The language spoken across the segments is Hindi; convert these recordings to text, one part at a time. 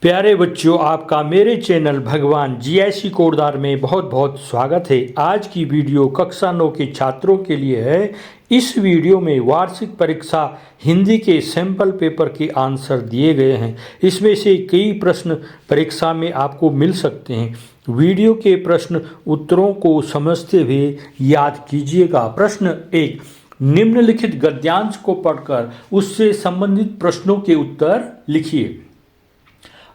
प्यारे बच्चों, आपका मेरे चैनल भगवान जीआईसी कोटद्वार में बहुत बहुत स्वागत है। आज की वीडियो कक्षा 9 के छात्रों के लिए है। इस वीडियो में वार्षिक परीक्षा हिंदी के सैंपल पेपर के आंसर दिए गए हैं। इसमें से कई प्रश्न परीक्षा में आपको मिल सकते हैं। वीडियो के प्रश्न उत्तरों को समझते हुए याद कीजिएगा। प्रश्न 1, निम्नलिखित गद्यांश को पढ़कर उससे संबंधित प्रश्नों के उत्तर लिखिए।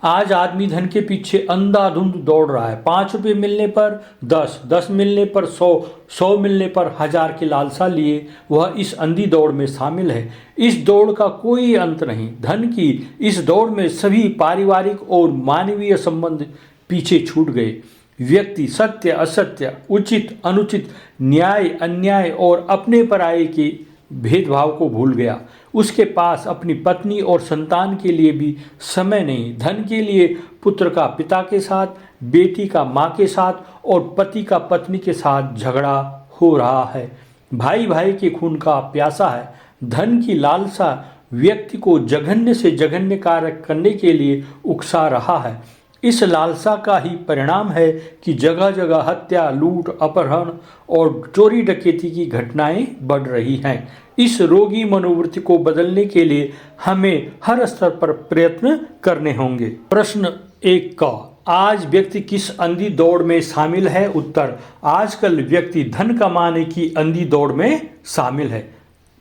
आज आदमी धन के पीछे अंधाधुंध दौड़ रहा है। 5 रुपये मिलने पर 10, 10 मिलने पर 100, 100 मिलने पर 1000 की लालसा लिए वह इस अंधी दौड़ में शामिल है। इस दौड़ का कोई अंत नहीं। धन की इस दौड़ में सभी पारिवारिक और मानवीय संबंध पीछे छूट गए। व्यक्ति सत्य असत्य, उचित अनुचित, न्याय अन्याय और अपने पराये के भेदभाव को भूल गया। उसके पास अपनी पत्नी और संतान के लिए भी समय नहीं। धन के लिए पुत्र का पिता के साथ, बेटी का माँ के साथ और पति का पत्नी के साथ झगड़ा हो रहा है। भाई भाई के खून का प्यासा है। धन की लालसा व्यक्ति को जघन्य से जघन्य कार्य करने के लिए उकसा रहा है। इस लालसा का ही परिणाम है कि जगह जगह हत्या, लूट, अपहरण और चोरी डकैती की घटनाएं बढ़ रही हैं। इस रोगी मनोवृत्ति को बदलने के लिए हमें हर स्तर पर प्रयत्न करने होंगे। प्रश्न 1 का, आज व्यक्ति किस अंधी दौड़ में शामिल है? उत्तर, आजकल व्यक्ति धन कमाने की अंधी दौड़ में शामिल है।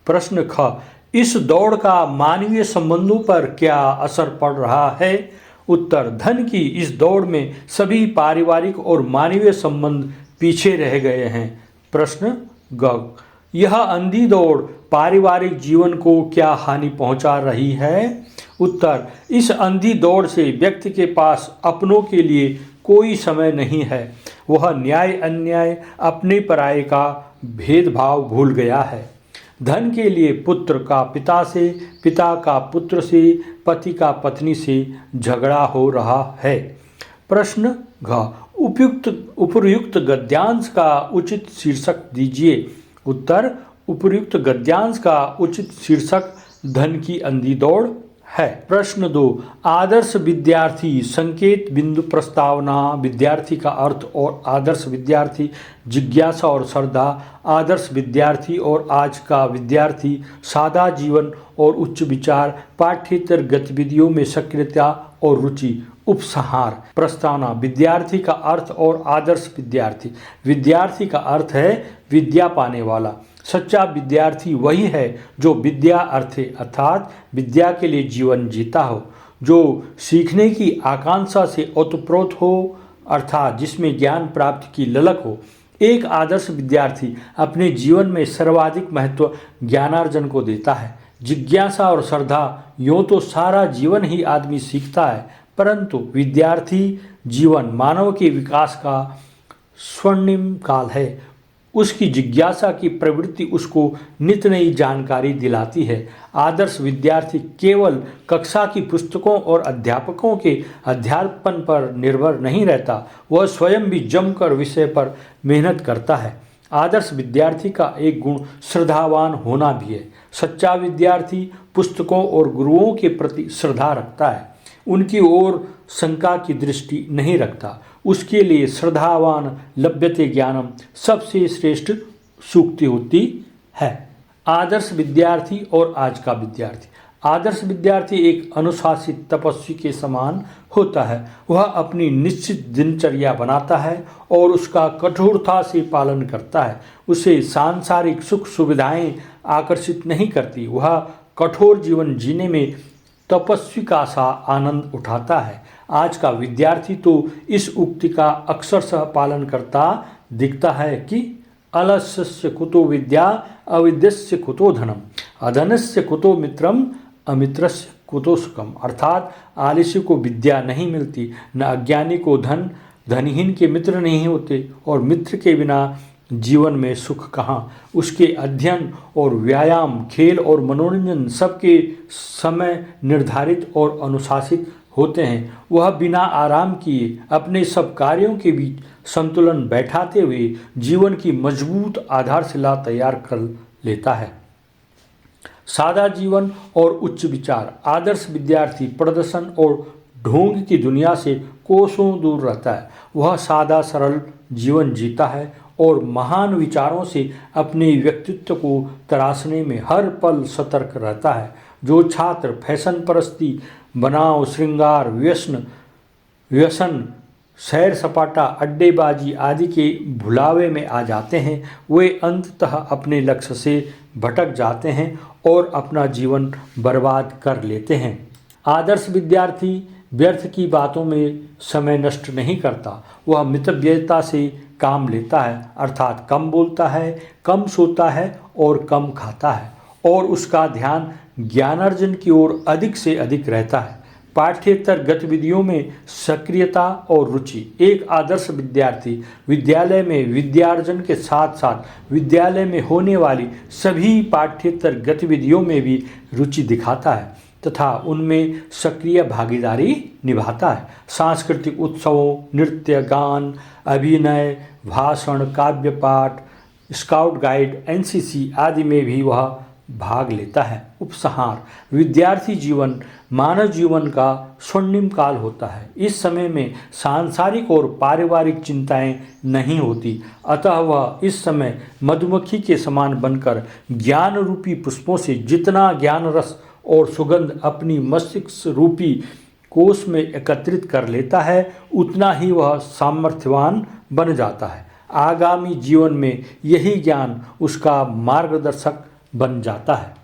प्रश्न ख, इस दौड़ का मानवीय संबंधों पर क्या असर पड़ रहा है? उत्तर, धन की इस दौड़ में सभी पारिवारिक और मानवीय संबंध पीछे रह गए हैं। प्रश्न ग, यह अंधी दौड़ पारिवारिक जीवन को क्या हानि पहुंचा रही है? उत्तर, इस अंधी दौड़ से व्यक्ति के पास अपनों के लिए कोई समय नहीं है। वह न्याय अन्याय, अपने पराये का भेदभाव भूल गया है। धन के लिए पुत्र का पिता से, पिता का पुत्र से, पति का पत्नी से झगड़ा हो रहा है। प्रश्न घ, उपर्युक्त गद्यांश का उचित शीर्षक दीजिए। उत्तर, उपर्युक्त गद्यांश का उचित शीर्षक धन की अंधी दौड़ है। प्रश्न 2, आदर्श विद्यार्थी संकेत बिंदु प्रस्तावना, विद्यार्थी का अर्थ और आदर्श विद्यार्थी, जिज्ञासा और श्रद्धा, आदर्श विद्यार्थी और आज का विद्यार्थी, सादा जीवन और उच्च विचार, पाठ्येतर गतिविधियों में सक्रियता और रुचि, उपसंहार। प्रस्तावना, विद्यार्थी का अर्थ और आदर्श विद्यार्थी। विद्यार्थी का अर्थ है विद्या पाने वाला। सच्चा विद्यार्थी वही है जो विद्या अर्थे अर्थात विद्या के लिए जीवन जीता हो, जो सीखने की आकांक्षा से ओतप्रोत हो अर्थात जिसमें ज्ञान प्राप्ति की ललक हो। एक आदर्श विद्यार्थी अपने जीवन में सर्वाधिक महत्व ज्ञानार्जन को देता है। जिज्ञासा और श्रद्धा, यूँ तो सारा जीवन ही आदमी सीखता है, परंतु विद्यार्थी जीवन मानव के विकास का स्वर्णिम काल है। उसकी जिज्ञासा की प्रवृत्ति उसको नित नई जानकारी दिलाती है। आदर्श विद्यार्थी केवल कक्षा की पुस्तकों और अध्यापकों के अध्यापन पर निर्भर नहीं रहता, वह स्वयं भी जमकर विषय पर मेहनत करता है। आदर्श विद्यार्थी का एक गुण श्रद्धावान होना भी है। सच्चा विद्यार्थी पुस्तकों और गुरुओं के प्रति श्रद्धा रखता है, उनकी ओर शंका की दृष्टि नहीं रखता। उसके लिए श्रद्धावान लभ्यते ज्ञानम सबसे श्रेष्ठ सूक्ति होती है। आदर्श विद्यार्थी और आज का विद्यार्थी। आदर्श विद्यार्थी एक अनुशासित तपस्वी के समान होता है। वह अपनी निश्चित दिनचर्या बनाता है और उसका कठोरता से पालन करता है। उसे सांसारिक सुख सुविधाएं आकर्षित नहीं करती। वह कठोर जीवन जीने में तपस्वी का सा आनंद उठाता है। आज का विद्यार्थी तो इस उक्ति का अक्षरशः पालन करता दिखता है कि अलस्य कुतो विद्या, अविद्यस्य कुतो धनम, अधनस्य कुतो मित्रम, अमित्रस्य कुतो सुखम। अर्थात आलस्य को विद्या नहीं मिलती, न अज्ञानी को धन, धनहीन के मित्र नहीं होते और मित्र के बिना जीवन में सुख कहाँ। उसके अध्ययन और व्यायाम, खेल और मनोरंजन सबके समय निर्धारित और अनुशासित होते हैं। वह बिना आराम किए अपने सब कार्यों के बीच संतुलन बैठाते हुए जीवन की मजबूत आधारशिला तैयार कर लेता है। सादा जीवन और उच्च विचार। आदर्श विद्यार्थी प्रदर्शन और ढोंग की दुनिया से कोसों दूर रहता है। वह सादा सरल जीवन जीता है और महान विचारों से अपने व्यक्तित्व को तराशने में हर पल सतर्क रहता है। जो छात्र फैशन परस्ती, बनाव, श्रृंगार, व्यसन, सैर सपाटा, अड्डेबाजी आदि के भुलावे में आ जाते हैं, वे अंततः अपने लक्ष्य से भटक जाते हैं और अपना जीवन बर्बाद कर लेते हैं। आदर्श विद्यार्थी व्यर्थ की बातों में समय नष्ट नहीं करता। वह मितव्ययिता से काम लेता है, अर्थात कम बोलता है, कम सोता है और कम खाता है, और उसका ध्यान ज्ञानार्जन की ओर अधिक से अधिक रहता है। पाठ्येतर गतिविधियों में सक्रियता और रुचि। एक आदर्श विद्यार्थी विद्यालय में विद्यार्जन के साथ साथ विद्यालय में होने वाली सभी पाठ्येतर गतिविधियों में भी रुचि दिखाता है तथा उनमें सक्रिय भागीदारी निभाता है। सांस्कृतिक उत्सवों, नृत्य, गान, अभिनय, भाषण, काव्य पाठ, स्काउट गाइड, एनसीसी आदि में भी वह भाग लेता है। उपसंहार: विद्यार्थी जीवन मानव जीवन का स्वर्णिम काल होता है। इस समय में सांसारिक और पारिवारिक चिंताएं नहीं होती, अतः वह इस समय मधुमक्खी के समान बनकर ज्ञान रूपी पुष्पों से जितना ज्ञान रस और सुगंध अपनी मस्तिष्क रूपी कोष में एकत्रित कर लेता है, उतना ही वह सामर्थ्यवान बन जाता है। आगामी जीवन में यही ज्ञान उसका मार्गदर्शक बन जाता है।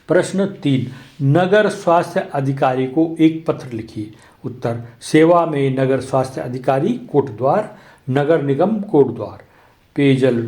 प्रश्न 3, नगर स्वास्थ्य अधिकारी को एक पत्र लिखिए। उत्तर: सेवा में नगर स्वास्थ्य अधिकारी कोटद्वार, नगर निगम कोटद्वार। पेयजल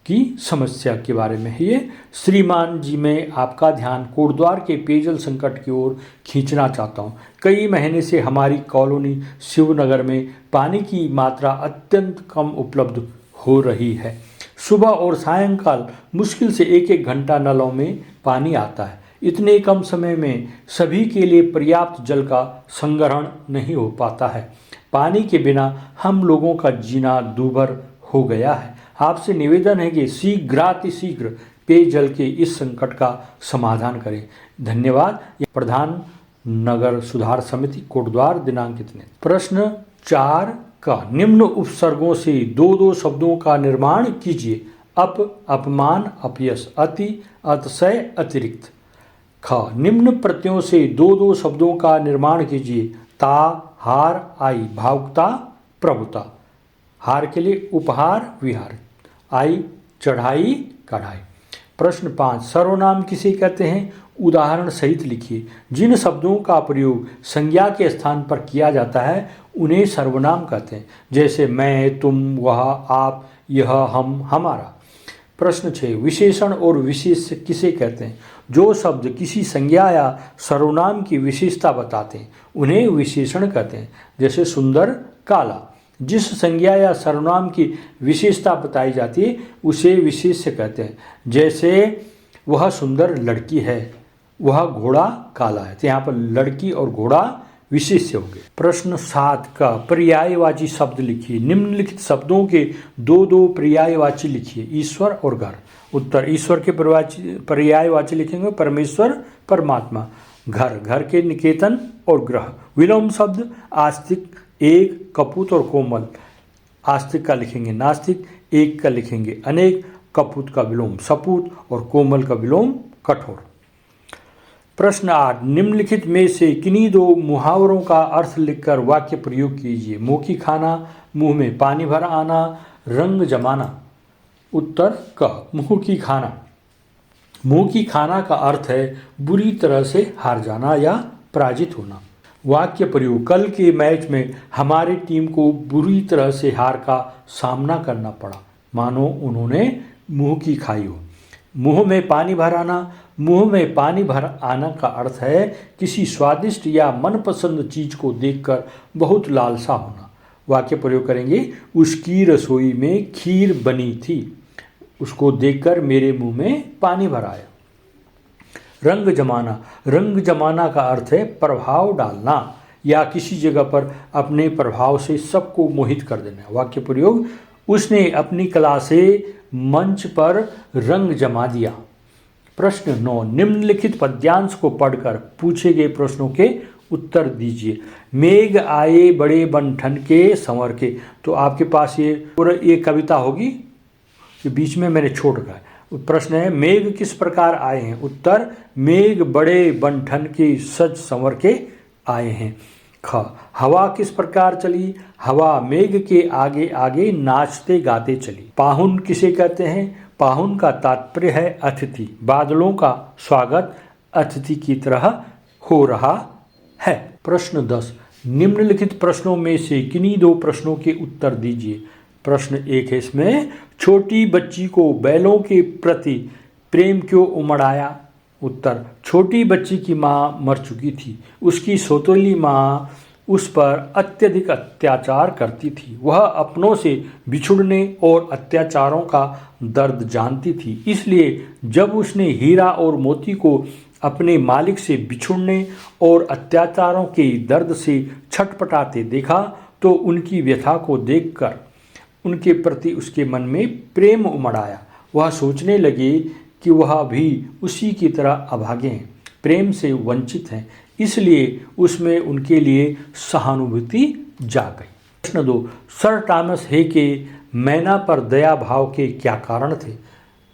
की समस्या के बारे में है ये। श्रीमान जी, मैं आपका ध्यान कोटद्वार के पेयजल संकट की ओर खींचना चाहता हूँ। कई महीने से हमारी कॉलोनी शिवनगर में पानी की मात्रा अत्यंत कम उपलब्ध हो रही है। सुबह और सायंकाल मुश्किल से एक एक घंटा नलों में पानी आता है। इतने कम समय में सभी के लिए पर्याप्त जल का संग्रहण नहीं हो पाता है। पानी के बिना हम लोगों का जीना दूभर हो गया है। आपसे निवेदन है कि शीघ्रातिशीघ्र पेयजल के इस संकट का समाधान करें। धन्यवाद। प्रधान नगर सुधार समिति कोटद्वार, दिनांक इतने। प्रश्न 4 का निम्न उपसर्गों से दो दो शब्दों का निर्माण कीजिए। अप, अपमान, अपयश, अति, अतिशय, अतिरिक्त। ख, निम्न प्रत्ययों से दो दो शब्दों का निर्माण कीजिए। ता, हार, आई, भावुकता, प्रभुता। हार के लिए उपहार, विहार। आई, चढ़ाई, कढ़ाई। प्रश्न 5, सर्वनाम किसे कहते हैं? उदाहरण सहित लिखिए। जिन शब्दों का प्रयोग संज्ञा के स्थान पर किया जाता है उन्हें सर्वनाम कहते हैं, जैसे मैं, तुम, वह, आप, यह, हम, हमारा। प्रश्न 6, विशेषण और विशेष्य किसे कहते हैं? जो शब्द किसी संज्ञा या सर्वनाम की विशेषता बताते हैं उन्हें विशेषण कहते हैं, जैसे सुंदर, काला। जिस संज्ञा या सर्वनाम की विशेषता बताई जाती है उसे विशेष्य कहते हैं, जैसे वह सुंदर लड़की है, वह घोड़ा काला है। तो यहाँ पर लड़की और घोड़ा विशेष्य हो गए। प्रश्न 7 का पर्यायवाची शब्द लिखिए। निम्नलिखित शब्दों के दो दो पर्यायवाची लिखिए। ईश्वर और घर। उत्तर: ईश्वर के पर्यायवाची लिखेंगे परमेश्वर, परमात्मा। घर, घर के निकेतन और ग्रह। विलोम शब्द आस्तिक, एक, कपूत और कोमल। आस्तिक का लिखेंगे नास्तिक, एक का लिखेंगे अनेक, कपूत का विलोम सपूत और कोमल का विलोम कठोर। प्रश्न 8, निम्नलिखित में से किन्हीं दो मुहावरों का अर्थ लिखकर वाक्य प्रयोग कीजिए। मुँह की खाना, मुंह में पानी भर आना, रंग जमाना। उत्तर: क, मुँह की खाना। मुँह की खाना का अर्थ है बुरी तरह से हार जाना या पराजित होना। वाक्य प्रयोग: कल के मैच में हमारी टीम को बुरी तरह से हार का सामना करना पड़ा, मानो उन्होंने मुँह की खाई हो। मुँह में पानी भर आना। मुँह में पानी भर आना का अर्थ है किसी स्वादिष्ट या मनपसंद चीज को देखकर बहुत लालसा होना। वाक्य प्रयोग करेंगे: उसकी रसोई में खीर बनी थी, उसको देखकर मेरे मुंह में पानी भर आया। रंग जमाना। रंग जमाना का अर्थ है प्रभाव डालना या किसी जगह पर अपने प्रभाव से सबको मोहित कर देना। वाक्य प्रयोग: उसने अपनी कला से मंच पर रंग जमा दिया। प्रश्न 9, निम्नलिखित पद्यांश को पढ़कर पूछे गए प्रश्नों के उत्तर दीजिए। मेघ आए बड़े बन ठन के संवर के, तो आपके पास ये पूरा ये कविता होगी, ये बीच में मैंने छोड़ रखा है। प्रश्न है मेघ किस प्रकार आए हैं? उत्तर मेघ बड़े बन ठन के सज संवर के आए हैं। ख हवा किस प्रकार चली? हवा मेघ के आगे आगे नाचते गाते चली। पाहुन किसे कहते हैं? पाहुन का तात्पर्य है अतिथि। बादलों का स्वागत अतिथि की तरह हो रहा है। प्रश्न 10, निम्नलिखित प्रश्नों में से किन्हीं दो प्रश्नों के उत्तर दीजिए। प्रश्न 1 है इसमें, छोटी बच्ची को बैलों के प्रति प्रेम क्यों उमड़ आया? उत्तर छोटी बच्ची की माँ मर चुकी थी। उसकी सौतेली माँ उस पर अत्यधिक अत्याचार करती थी। वह अपनों से बिछुड़ने और अत्याचारों का दर्द जानती थी। इसलिए जब उसने हीरा और मोती को अपने मालिक से बिछुड़ने और अत्याचारों के दर्द से छटपटाते देखा तो उनकी व्यथा को देखकर उनके प्रति उसके मन में प्रेम उमड़ आया। वह सोचने लगे कि वह भी उसी की तरह अभागे हैं, प्रेम से वंचित हैं, इसलिए उसमें उनके लिए सहानुभूति जाग गई। प्रश्न 2, सर टॉमस हे के मैना पर दया भाव के क्या कारण थे?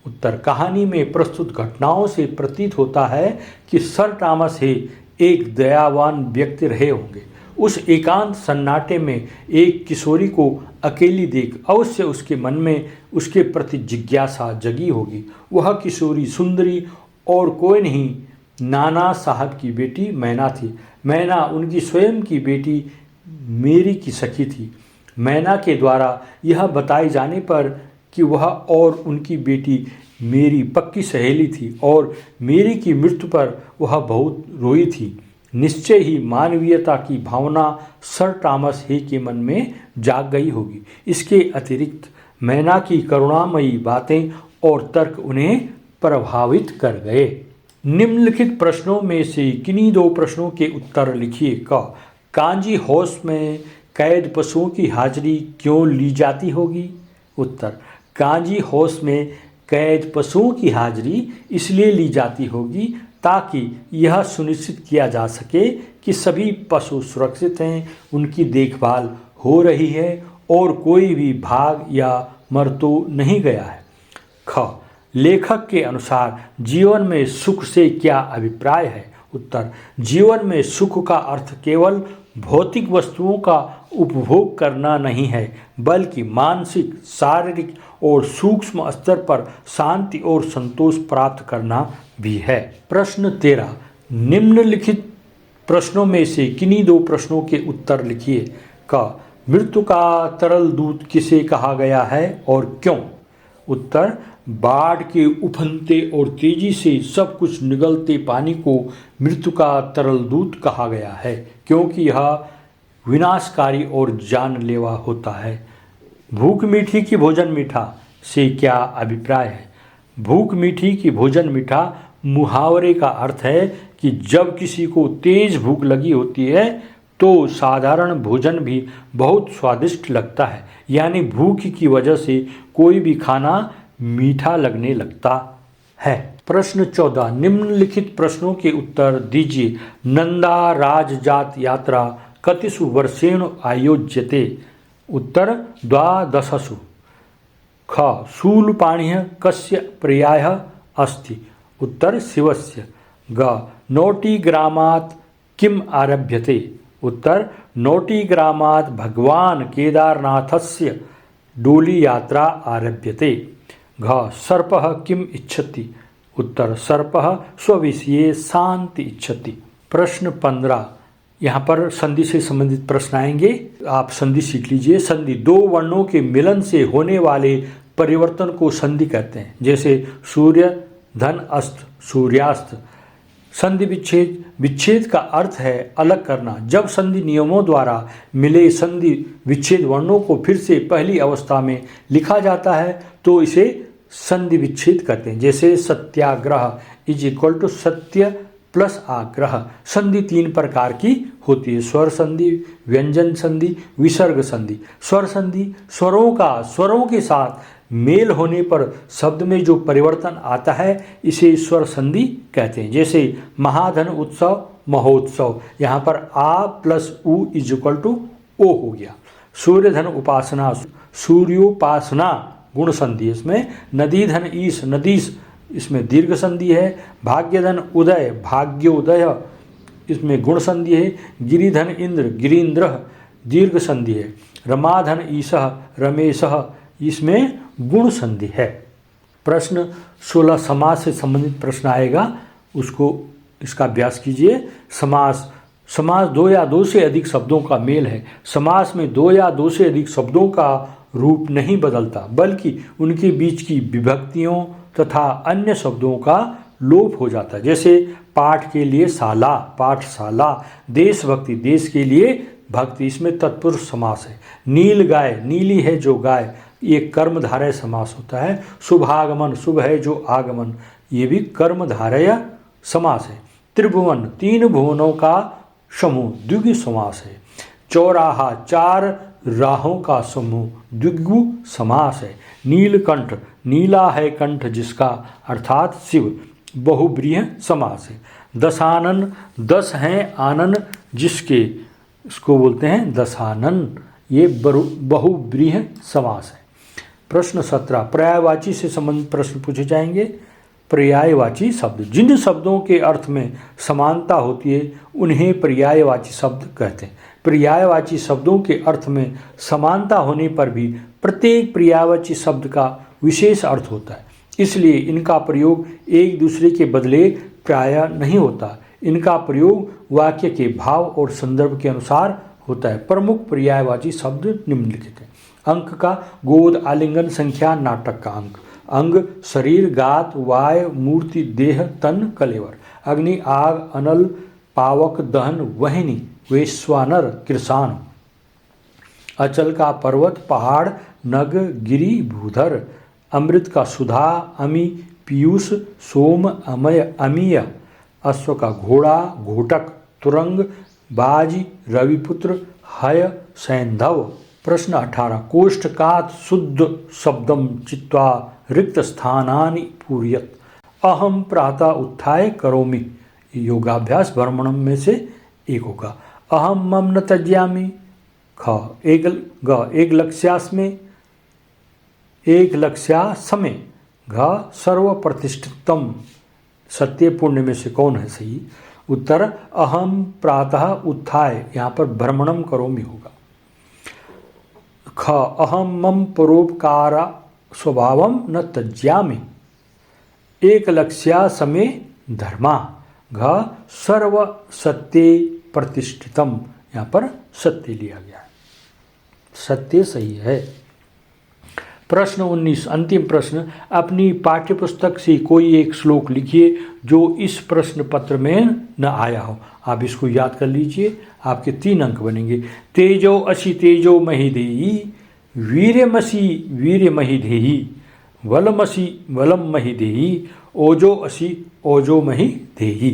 उत्तर कहानी में प्रस्तुत घटनाओं से प्रतीत होता है कि सर टॉमस हे एक दयावान व्यक्ति रहे होंगे। उस एकांत सन्नाटे में एक किशोरी को अकेली देख अवश्य उसके मन में उसके प्रति जिज्ञासा जगी होगी। वह किशोरी सुंदरी और कोई नहीं, नाना साहब की बेटी मैना थी। मैना उनकी स्वयं की बेटी मेरी की सखी थी। मैना के द्वारा यह बताए जाने पर कि वह और उनकी बेटी मेरी पक्की सहेली थी और मेरी की मृत्यु पर वह बहुत रोई थी। निश्चय ही मानवीयता की भावना सर टॉमस हे के मन में जाग गई होगी। इसके अतिरिक्त मैना की करुणामयी बातें और तर्क उन्हें प्रभावित कर गए। निम्नलिखित प्रश्नों में से किन्हीं दो प्रश्नों के उत्तर लिखिए। क कांजी हाउस में कैद पशुओं की हाजिरी क्यों ली जाती होगी? उत्तर कांजी हाउस में कैद पशुओं की हाजिरी इसलिए ली जाती होगी ताकि यह सुनिश्चित किया जा सके कि सभी पशु सुरक्षित हैं, उनकी देखभाल हो रही है और कोई भी भाग या मर तो नहीं गया है। ख लेखक के अनुसार जीवन में सुख से क्या अभिप्राय है? उत्तर जीवन में सुख का अर्थ केवल भौतिक वस्तुओं का उपभोग करना नहीं है, बल्कि मानसिक, शारीरिक और सूक्ष्म स्तर पर शांति और संतोष प्राप्त करना भी है। प्रश्न 13, निम्नलिखित प्रश्नों में से किन्हीं दो प्रश्नों के उत्तर लिखिए। क मृत्यु का तरल दूत किसे कहा गया है और क्यों? उत्तर बाढ़ के उफनते और तेजी से सब कुछ निगलते पानी को मृत्यु का तरल दूत कहा गया है, क्योंकि यह विनाशकारी और जानलेवा होता है। भूख मीठी की भोजन मीठा से क्या अभिप्राय है? भूख मीठी की भोजन मीठा मुहावरे का अर्थ है कि जब किसी को तेज भूख लगी होती है तो साधारण भोजन भी बहुत स्वादिष्ट लगता है, यानी भूख की वजह से कोई भी खाना मीठा लगने लगता है। प्रश्न 14, निम्नलिखित प्रश्नों के उत्तर दीजिए। नंदा राजजात यात्रा कतिषु वर्षेण आयोज्यते? उत्तर द्वादशसु। ख शूलपाणिः कस्य पर्यायः अस्ति? उत्तर शिवस्य। ग नोटिग्रामात् किम् आरभ्यते? उत्तर नोटिग्रामात् भगवान केदारनाथस्य डोली यात्रा आरभ्यते। घ सर्पः किम् इच्छति? उत्तर सर्पः स्वविषये शांति इच्छति। प्रश्न 15, यहाँ पर संधि से संबंधित प्रश्न आएंगे, आप संधि सीख लीजिए। संधि दो वर्णों के मिलन से होने वाले परिवर्तन को संधि कहते हैं, जैसे सूर्य धन अस्त, सूर्यास्त। संधि विच्छेद, विच्छेद का अर्थ है अलग करना। जब संधि नियमों द्वारा मिले संधि विच्छेद वर्णों को फिर से पहली अवस्था में लिखा जाता है तो इसे संधि विच्छेद कहते हैं, जैसे सत्याग्रह इज इक्वल टू सत्य प्लस आग्रह। संधि 3 प्रकार की होती है, स्वर संधि, व्यंजन संधि, विसर्ग संधि। स्वर संधि स्वरों के साथ मेल होने पर शब्द में जो परिवर्तन आता है इसे स्वर संधि कहते हैं, जैसे महाधन उत्सव, महोत्सव। यहाँ पर आ प्लस उ इज इक्वल टू ओ हो गया। सूर्य धन उपासना, सूर्योपासना गुण संधि है इसमें। नदी धन ईश, नदीश इसमें दीर्घ संधि है। भाग्यधन उदय, भाग्योदय इसमें गुण संधि है। गिरिधन इंद्र, गिरीन्द्र दीर्घ संधि है। रमाधन ईशः, रमेशः इसमें गुण संधि है। प्रश्न 16 समास से संबंधित प्रश्न आएगा, उसको इसका अभ्यास कीजिए। समास, समास दो या दो से अधिक शब्दों का मेल है। समास में दो या दो से अधिक शब्दों का रूप नहीं बदलता, बल्कि उनके बीच की विभक्तियों तथा अन्य शब्दों का लोप हो जाता है। जैसे पाठ के लिए शाला, पाठशाला। देशभक्ति, देश के लिए भक्ति, इसमें तत्पुरुष समास है। नील गाय, नीली है जो गाय, ये कर्मधारय समास होता है। शुभागमन, शुभ है जो आगमन, ये भी कर्मधारय समास है। त्रिभुवन, तीन भुवनों का समूह, द्विगु समास है। चौराहा, चार राहों का समूह, द्विगु समास है। नीलकंठ, नीला है कंठ जिसका, अर्थात शिव, बहुब्रीहि समास है। दशानन, दस हैं आनन जिसके, इसको बोलते हैं दशानन, ये बहुब्रीहि समास है। प्रश्न 17 पर्यायवाची से संबंधित प्रश्न पूछे जाएंगे। पर्यायवाची शब्द, जिन शब्दों के अर्थ में समानता होती है उन्हें पर्यायवाची शब्द कहते हैं। पर्यायवाची शब्दों के अर्थ में समानता होने पर भी प्रत्येक पर्यायवाची शब्द का विशेष अर्थ होता है, इसलिए इनका प्रयोग एक दूसरे के बदले प्रायः नहीं होता। इनका प्रयोग वाक्य के भाव और संदर्भ के अनुसार होता है। प्रमुख पर्यायवाची शब्द निम्नलिखित हैं। अंक का, गोद, आलिंगन, संख्या, नाटक का अंक। अंग, शरीर, गात, वाय, मूर्ति, देह, तन, कलेवर। अग्नि, आग, अनल, पावक, दहन, वहिनी, वैश्वानर, कृषाण। अचल का, पर्वत, पहाड़, नग, गिरि, भूधर। अमृत का, सुधा, अमी, पीयूष, सोम, अमय, अमीय। अश्व का, घोड़ा, घोटक, तुरंग, बाज, रविपुत्र, हय, सैंधव। प्रश्न 18 कोष्ठकात् शुद्ध शब्दम चित्वा रिक्त स्थानानि पूरयत। अहम प्रातः उत्थाय करोमि, योगाभ्यास भ्रमणम में से एक होगा। अहम मम न त्यज्यामि, ख एक लक्ष्यास्मे, एक लक्ष्यासमे, घ सर्व प्रतिष्ठितम, सत्य पुण्य में से कौन है सही। उत्तर अहम प्रातः उत्थाय, यहाँ पर भ्रमणम करोमि होगा। ख अहम मम परोपकार स्वभावम न त्यज्यामि, एक लक्ष्या समे धर्मा। घ सर्व सत्य प्रतिष्ठितम, यहाँ पर सत्य लिया गया है, सत्य सही है। प्रश्न 19 अंतिम प्रश्न, अपनी पाठ्यपुस्तक से कोई एक श्लोक लिखिए जो इस प्रश्न पत्र में न आया हो। आप इसको याद कर लीजिए, आपके 3 अंक बनेंगे। तेजो असि तेजो महि देहि, वीर्यमसि वीर्यमहि देहि, वलमसि वलम महि देहि, ओजो असि ओजो महि देहि।